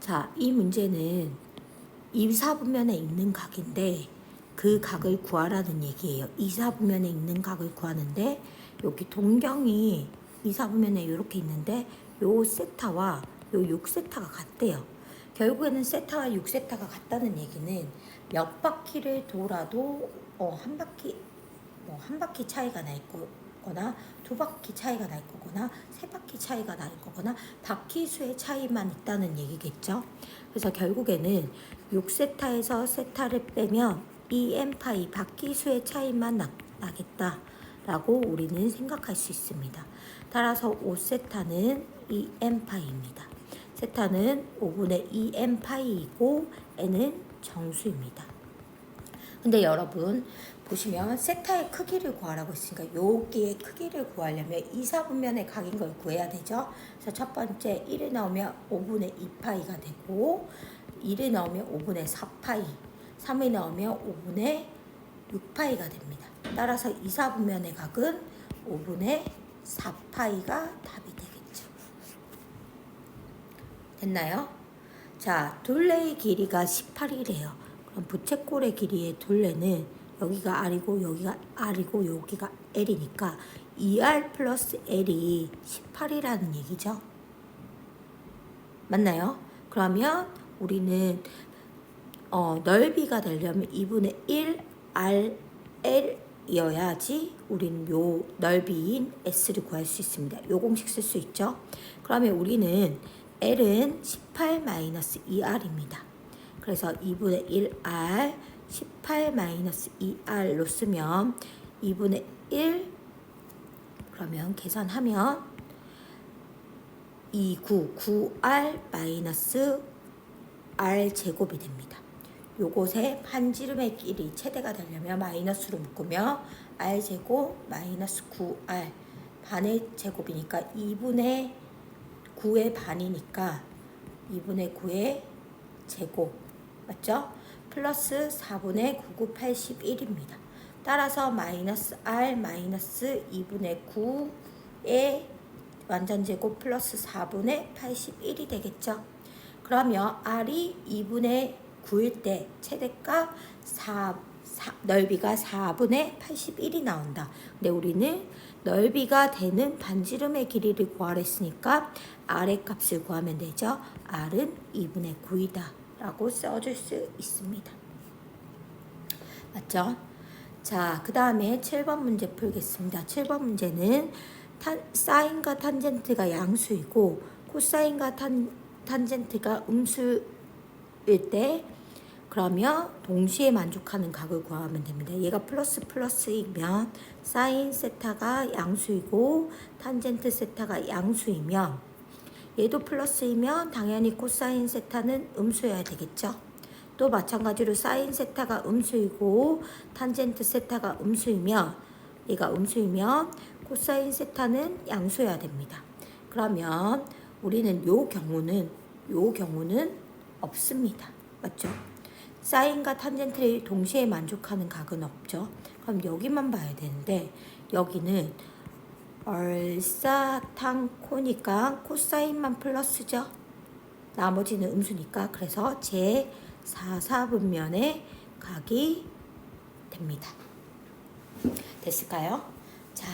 자, 이 문제는 이사분면에 있는 각인데 그 각을 구하라는 얘기예요. 이사분면에 있는 각을 구하는데 여기 동경이 이사분면에 이렇게 있는데 요 세타와 요 6세타가 같대요. 결국에는 세타와 6세타가 같다는 얘기는 몇 바퀴를 돌아도 한 바퀴 차이가 날 거거나 두 바퀴 차이가 날 거거나 세 바퀴 차이가 날 거거나 바퀴 수의 차이만 있다는 얘기겠죠. 그래서 결국에는 6세타에서 세타를 빼면 2n파이 바퀴 수의 차이만 나겠다라고 우리는 생각할 수 있습니다. 따라서 5세타는 2n파이입니다. 세타는 5분의 2n파이이고 n은 정수입니다. 근데 여러분 보시면 세타의 크기를 구하라고 했으니까 여기의 크기를 구하려면 이사분면의 각인 걸 구해야 되죠. 그래서 첫 번째 1이 나오면 5분의 2파이가 되고 1이 나오면 5분의 4파이 3이 나오면 5분의 6파이가 됩니다. 따라서 이사분면의 각은 5분의 4파이가 답이 되겠죠. 됐나요? 자, 둘레의 길이가 18이래요. 그럼 부채꼴의 길이의 둘레는 여기가 R이고 여기가 R이고 여기가 L이니까 2R 플러스 L이 18이라는 얘기죠. 맞나요? 그러면 우리는 넓이가 되려면 2분의 1 R L 이어야지 우리는 요 넓이인 S를 구할 수 있습니다. 요 공식 쓸 수 있죠. 그러면 우리는 L은 18-2R입니다. 그래서 2분의 1R 18-2R로 쓰면 2분의 1 그러면 계산하면 9R 마이너스 R 제곱이 됩니다. 요곳에 반지름의 길이 최대가 되려면 마이너스로 묶으면 R 제곱 마이너스 9R 반의 제곱이니까 2분의 9의 반이니까 2분의 9의 제곱 맞죠? 플러스 4분의 9981입니다. 따라서 마이너스 R 마이너스 2분의 9의 완전제곱 플러스 4분의 81이 되겠죠. 그러면 R이 2분의 9일 때 최대값 넓이가 4분의 81이 나온다. 근데 우리는 넓이가 되는 반지름의 길이를 구하랬으니까 R의 값을 구하면 되죠. R은 2분의 9이다 라고 써줄 수 있습니다. 맞죠? 자, 그 다음에 7번 문제 풀겠습니다. 7번 문제는 사인과 탄젠트가 양수이고 코사인과 탄젠트가 음수일 때 그러면 동시에 만족하는 각을 구하면 됩니다. 얘가 플러스 플러스이면 사인 세타가 양수이고 탄젠트 세타가 양수이면 얘도 플러스이면 당연히 코사인 세타는 음수여야 되겠죠. 또 마찬가지로 사인 세타가 음수이고 탄젠트 세타가 음수이면 얘가 음수이면 코사인 세타는 양수여야 됩니다. 그러면 우리는 요 경우는 없습니다. 맞죠? 사인과 탄젠트를 동시에 만족하는 각은 없죠. 그럼 여기만 봐야 되는데 여기는 얼사탕코니까 코사인만 플러스죠. 나머지는 음수니까 그래서 제 4사분면의 각이 됩니다. 됐을까요? 자,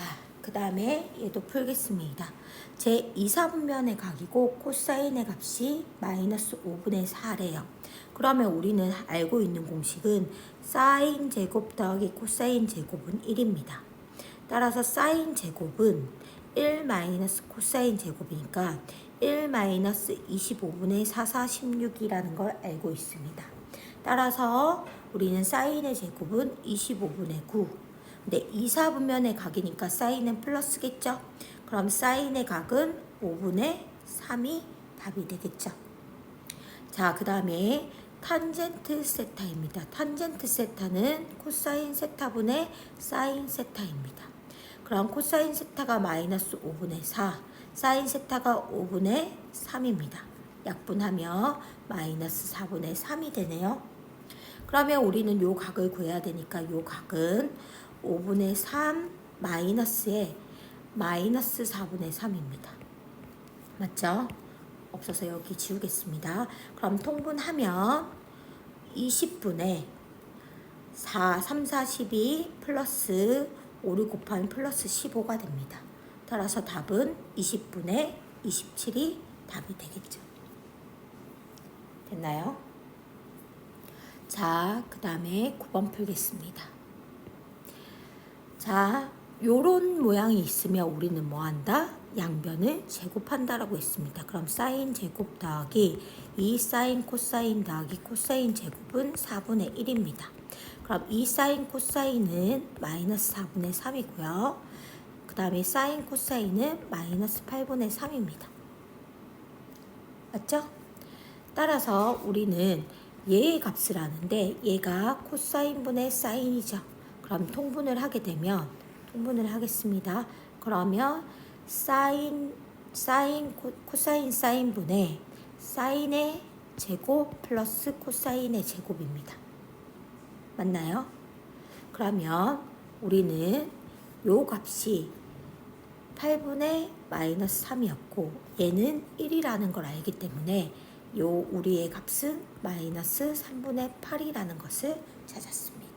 그 다음에 얘도 풀겠습니다. 제 2사분면의 각이고 코사인의 값이 마이너스 5분의 4래요. 그러면 우리는 알고 있는 공식은 사인 제곱 더하기 코사인 제곱은 1입니다. 따라서 사인 제곱은 1 마이너스 코사인 제곱이니까 1 마이너스 25분의 4416이라는 걸 알고 있습니다. 따라서 우리는 사인의 제곱은 25분의 9. 근데 2사분면의 각이니까 사인은 플러스겠죠? 그럼 사인의 각은 5분의 3이 답이 되겠죠? 자, 그 다음에 탄젠트 세타입니다. 탄젠트 세타는 코사인 세타분의 사인 세타입니다. 그럼 코사인 세타가 마이너스 5분의 4, 사인 세타가 5분의 3입니다. 약분하면 마이너스 4분의 3이 되네요. 그러면 우리는 요 각을 구해야 되니까 요 각은 5분의 3 마이너스에 마이너스 4분의 3입니다. 맞죠? 없어서 여기 지우겠습니다. 그럼 통분하면 20분의 4, 3, 4, 12 플러스 5, 6 곱하면 플러스 15가 됩니다. 따라서 답은 20분의 27이 답이 되겠죠. 됐나요? 자, 그 다음에 9번 풀겠습니다. 자, 요런 모양이 있으면 우리는 뭐 한다? 양변을 제곱한다라고 했습니다. 그럼 사인 제곱 더하기 2 사인 코사인 더하기 코사인 제곱은 4분의 1입니다. 그럼 2 사인 코사인은 마이너스 4분의 3이고요. 그 다음에 사인 코사인은 마이너스 8분의 3입니다. 맞죠? 따라서 우리는 얘의 값을 아는데 얘가 코사인분의 사인이죠. 그럼 통분을 하게 되면 통분을 하겠습니다. 그러면 코사인 사인분의 사인의 제곱 플러스 코사인의 제곱입니다. 맞나요? 그러면 우리는 요 값이 8분의 마이너스 3이었고 얘는 1이라는 걸 알기 때문에 요 우리의 값은 마이너스 3분의 8이라는 것을 찾았습니다.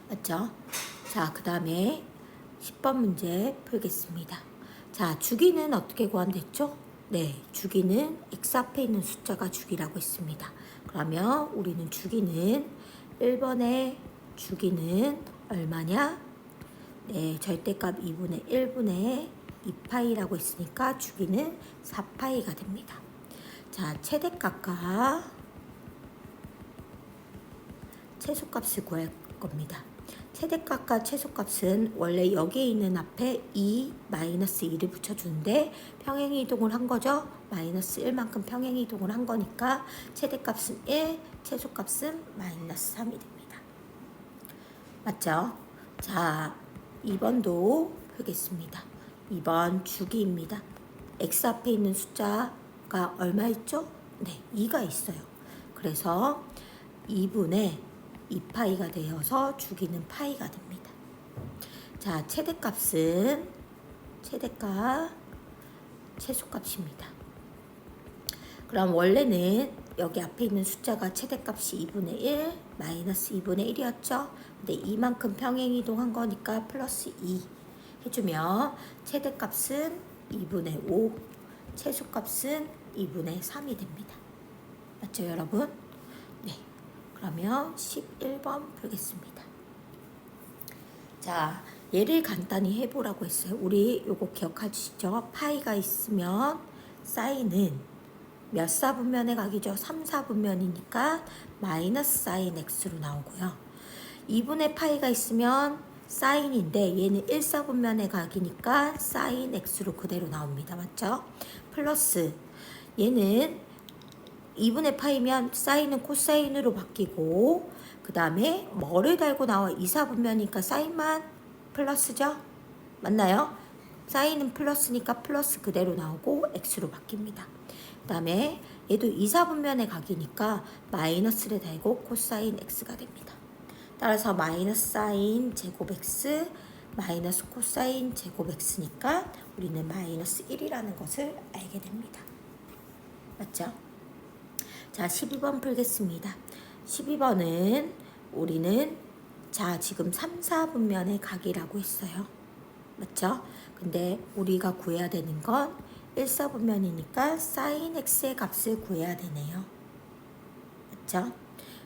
맞죠? 자, 그 다음에 10번 문제 풀겠습니다. 자, 주기는 어떻게 구한댔죠? 네, 주기는 x 앞에 있는 숫자가 주기라고 했습니다. 그러면 우리는 주기는 1번의 주기는 얼마냐? 네, 절대값 2분의 1분의 2파이라고 했으니까 주기는 4파이가 됩니다. 자, 최대값과 최소값을 구할 겁니다. 최대값과 최소값은 원래 여기에 있는 앞에 2, 마이너스 2를 붙여주는데 평행이동을 한 거죠. 마이너스 1만큼 평행이동을 한 거니까 최대값은 1, 최소값은 마이너스 3이 됩니다. 맞죠? 자, 2번도 보겠습니다. 2번 주기입니다. x 앞에 있는 숫자가 얼마 있죠? 네, 2가 있어요. 그래서 2분의 2파이가 되어서 주기는 파이가 됩니다. 자, 최대값은 최대값 최소값입니다. 그럼 원래는 여기 앞에 있는 숫자가 최대값이 2분의 1 마이너스 2분의 1이었죠. 근데 이만큼 평행이동한 거니까 플러스 2 해주면 최대값은 2분의 5 최소값은 2분의 3이 됩니다. 맞죠, 여러분? 네. 그러면 11번 풀겠습니다. 자, 얘를 간단히 해보라고 했어요. 우리 요거 기억하시죠? 파이가 있으면 사인은 몇 사분면의 각이죠? 3, 4분면이니까 마이너스 사인 x로 나오고요. 2분의 파이가 있으면 사인인데 얘는 1사분면의 각이니까 사인 x로 그대로 나옵니다. 맞죠? 플러스 얘는 2분의 파이면 사인은 코사인으로 바뀌고 그 다음에 뭐를 달고 나와 2사분면이니까 사인만 플러스죠? 맞나요? 사인은 플러스니까 플러스 그대로 나오고 x로 바뀝니다. 그 다음에 얘도 2사분면의 각이니까 마이너스를 달고 코사인 x가 됩니다. 따라서 마이너스 사인 제곱 x 마이너스 코사인 제곱 x니까 우리는 마이너스 1이라는 것을 알게 됩니다. 맞죠? 자, 12번 풀겠습니다. 12번은 우리는 자, 지금 3, 4분면의 각이라고 했어요. 맞죠? 근데 우리가 구해야 되는 건 1사분면이니까 sin x의 값을 구해야 되네요. 맞죠?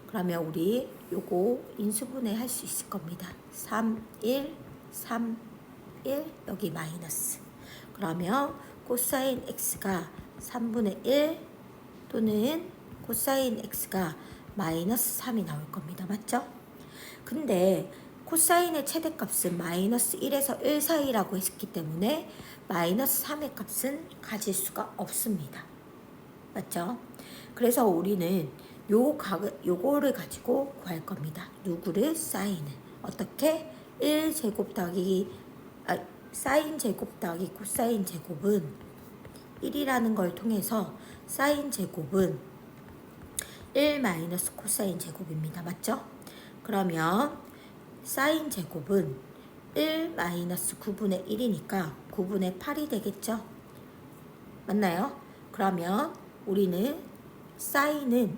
그러면 우리 요거 인수분해 할 수 있을 겁니다. 3, 1, 3, 1 여기 마이너스. 그러면 코사인 x가 3분의 1 또는 코사인 x가 마이너스 3이 나올 겁니다. 맞죠? 근데 코사인의 최대값은 마이너스 1에서 1 사이라고 했기 때문에 마이너스 3의 값은 가질 수가 없습니다. 맞죠? 그래서 우리는 요거를 가지고 구할 겁니다. 누구를? 사인을. 어떻게? 1제곱 더하기 사인 제곱 더하기 코사인 제곱은 1이라는 걸 통해서 사인 제곱은 1 마이너스 코사인 제곱입니다. 맞죠? 그러면 사인 제곱은 1 마이너스 9분의 1이니까 9분의 8이 되겠죠? 맞나요? 그러면 우리는 사인은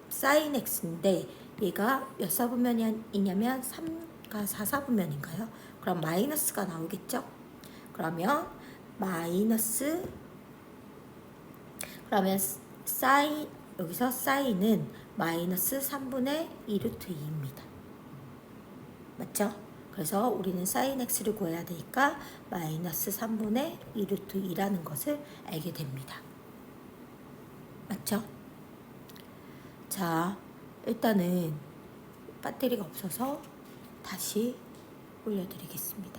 사인 x인데 얘가 몇 사분면이냐면 3가 4사분면인가요? 그럼 마이너스가 나오겠죠? 그러면 마이너스 그러면 사인 여기서 사인은 마이너스 3분의 2루트 2입니다. 맞죠? 그래서 우리는 사인 x를 구해야 되니까 마이너스 3분의 2루트 2라는 것을 알게 됩니다. 맞죠? 자, 일단은 배터리가 없어서 다시 올려드리겠습니다.